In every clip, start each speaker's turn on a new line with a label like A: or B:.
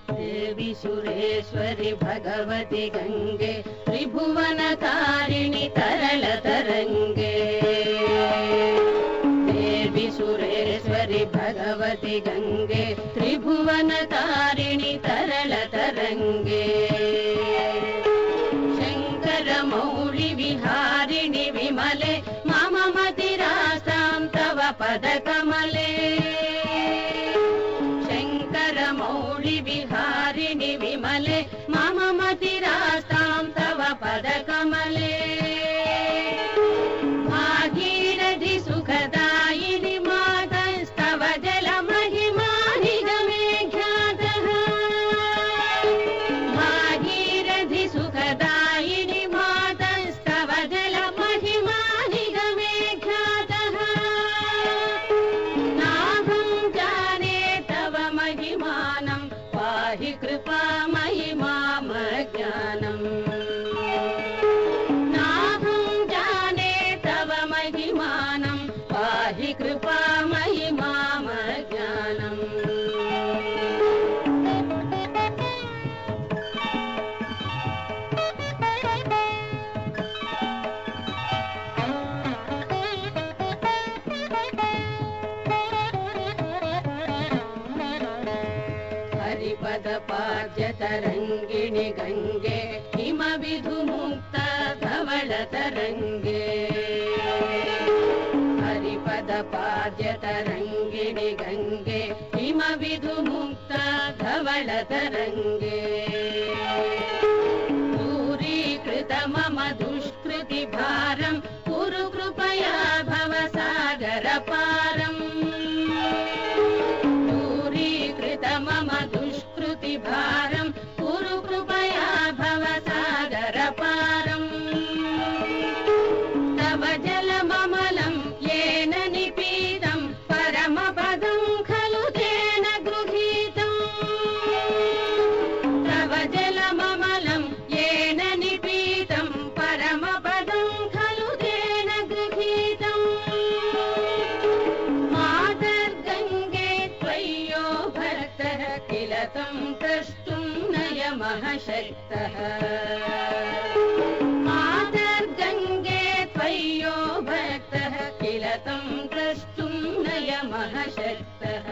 A: देवी सुरेश्वरी भगवती गंगे त्रिभुवनकारिणि तरल तरंगे देवी सुरेश्वरी भगवती गंगे त्रिभुवनकारिणि तरल तरंगे शंकर मौळि विहारिणि विमले मम मतिरास्तां तव पदकमले शंकर मौळि विहारिणि विमले मम मतिरास्तां तव पदकमले भागीरथि सुखदायिनि मातस्तव जलमहिमा निगमे ख्यातः भागीरथि सुखदायिनि मातस्तव जलमहिमा निगमे ख्यातः नाहं जाने तव महिमानं पाहि कृपामयि मामज्ञानम् नाहं जाने तव महिमानं पाहि कृपामयि मामज्ञानम् हरिपदपाद्यतरङ्गिणि गङ्गे हिमविधुमुक्ता धवलतरङ्गे हरिपदपाद्यतरङ्गिणि गङ्गे हिमविधुमुक्ता धवलतरङ्गे दूरीकृत मम दुष्कृतिभारं कुरु कृपया भवसागरपारम् दूरीकृत मम दुष्कृतिभारं कुरु कृपया भवसागरपारम् तव जलममलं येन निपीतं परमपदं खलु तेन गृहीतम् तव जलममलं येन निपीतं परमपदं खलु तेन गृहीतम् मातर्गङ्गे त्वय्यो भक्तः किल तं द्रष्टुं नयमः शक्तः मातर्गङ्गे त्वय्यो भक्तः किल तं द्रष्टुं नयमः शक्तः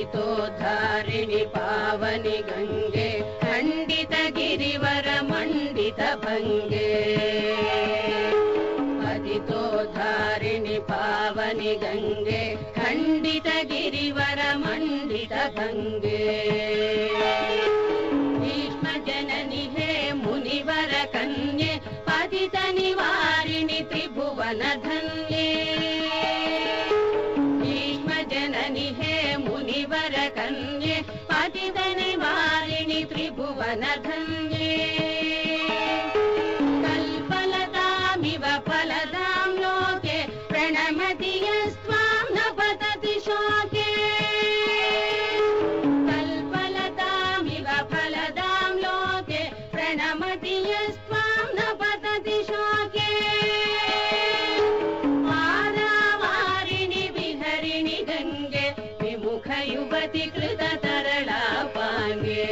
A: पतितोद्धारिणि पावनि गङ्गे खण्डित गिरिवर मण्डित भङ्गे पतितोद्धारिणि पावनि गङ्गे खण्डित गिरिवर मण्डित भङ्गे भीष्म जननि हे मुनिवर कन्ये पतित निवारिणि त्रिभुवन धन्ये भीष्म जननि हे मुनिवर कन्ये पतित निवारिणि त्रिभुवन धन्ये कल्पलतामिव फलदां लोके प्रणमति यस्त्वां न पतति शोके कल्पलतामिव फलदां लोके प्रणमति यस्त्वां न पतति शोके पारावारिणि विहरिणि गङ्गे विमुख युवति कृत तरलापाङ्गे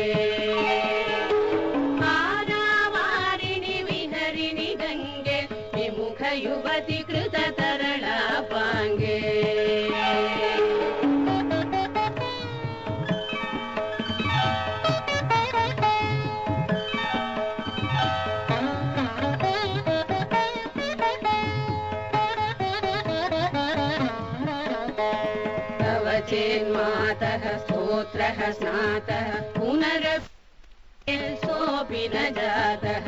A: पारावारिणि विहरिणि गङ्गे विमुख युवति कृत तरलापाङ्गे तव चेन्मातः स्तोत्रः स्नातः पुनरपि सोऽपि न जातः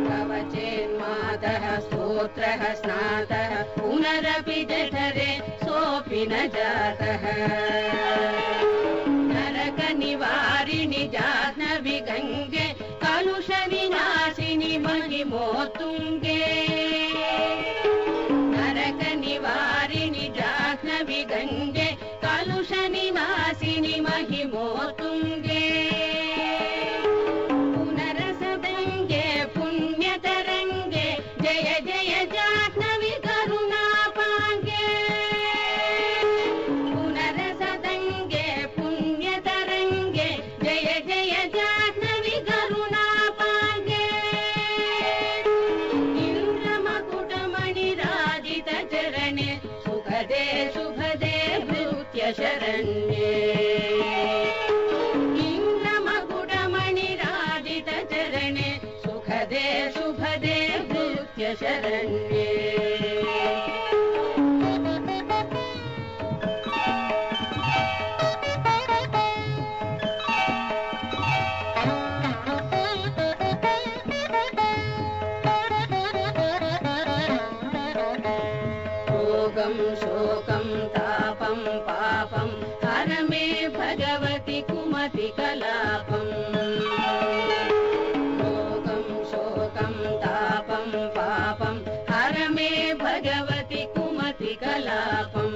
A: तव चेन्मातः स्तोत्रः स्नातः पुनरपि जठरे सोऽपि न जातः नरक निवारिणि जाह्नवी गङ्गे कलुष विनाशिनि महिमोत्तुङ्गे नरक निवारिणि जाह्नवी गङ्गे कलुष निवासिनि नाशिनि महिमोत्तुङ्गे पुनरसदङ्गे पुण्यतरङ्गे जय जय जाह्नवी करुणापाङ्गे पुनरसदङ्गे पुण्यतरङ्गे जय जय जाह्नवी करुणापाङ्गे इन्द्रमकुटमणिराजितचरणे सुखदे शुभदे भृत्यशरण्ये इन्द्रमकुटमणिराजितचरणे सुखदे शुभदे भृत्यशरण्ये रोगं शोकं तापं पापं हर मे भगवति कुमति कलापं रोगं शोकं तापं पापं हर मे भगवति कुमति कलापं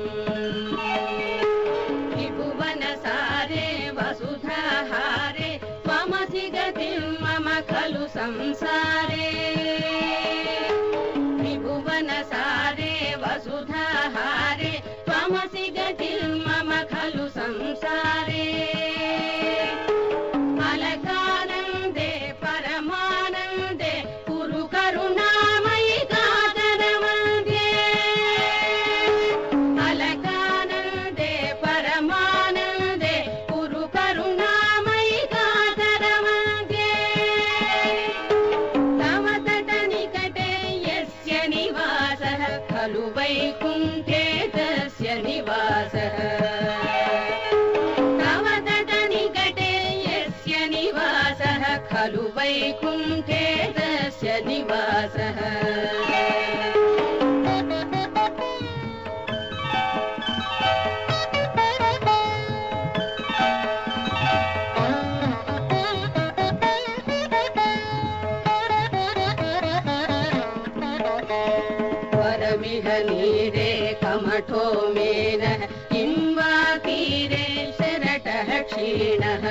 A: त्रिभुवनसारे वसुधाहारे त्वमसि गतिं मम खलु संसारे त्रिभुवनसारे वसुधाहारे त्वमसि गतिर्मम खलु संसारे अलकानन्दे परमानन्दे कुरु करुणामयि कातरवन्द्ये अलकानन्दे परमानन्दे कुरु करुणामयि कातरवन्द्ये तव तटनिकटे यस्य निवासः खलु वैकुण्ठे तस्य निवासः तव तटनिकटे यस्य निवासः खलु वैकुण्ठे तस्य निवासः वरमिह नीरे कमठो मेनः किं वा तीरे शरटः क्षीणः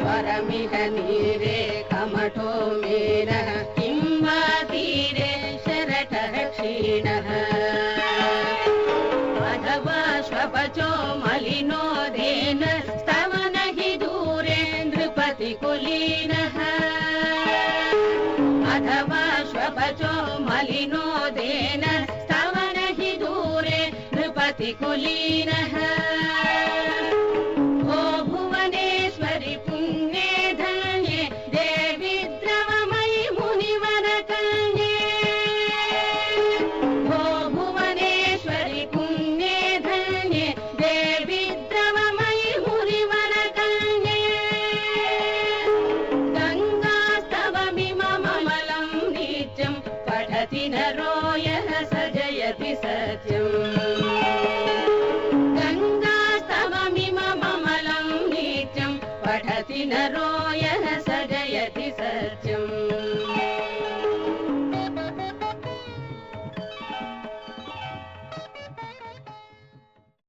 A: वरमिह नीरे कमठो मेनः किं वा तीरे शरटः क्षीणः अथवा श्वपचो मलिनो देन स्तवन हि दूरे नृपतिकुलीनः अथवा श्वपचो मलिनो देन स्तवन हि दूरे नृपतिकुलीनः ओ भुवनेश्वरि पुण्ये धन्ये देवि द्रवमयि मुनिवरकन्ये ओ भुवनेश्वरि पुण्ये धन्ये देवि द्रवमयि मुनिवरकन्ये गङ्गास्तवमिममलं नित्यं पठति नरो यः स जयति सत्यम् गङ्गास्तवमिममलं नित्यं पठति नरो यः स जयति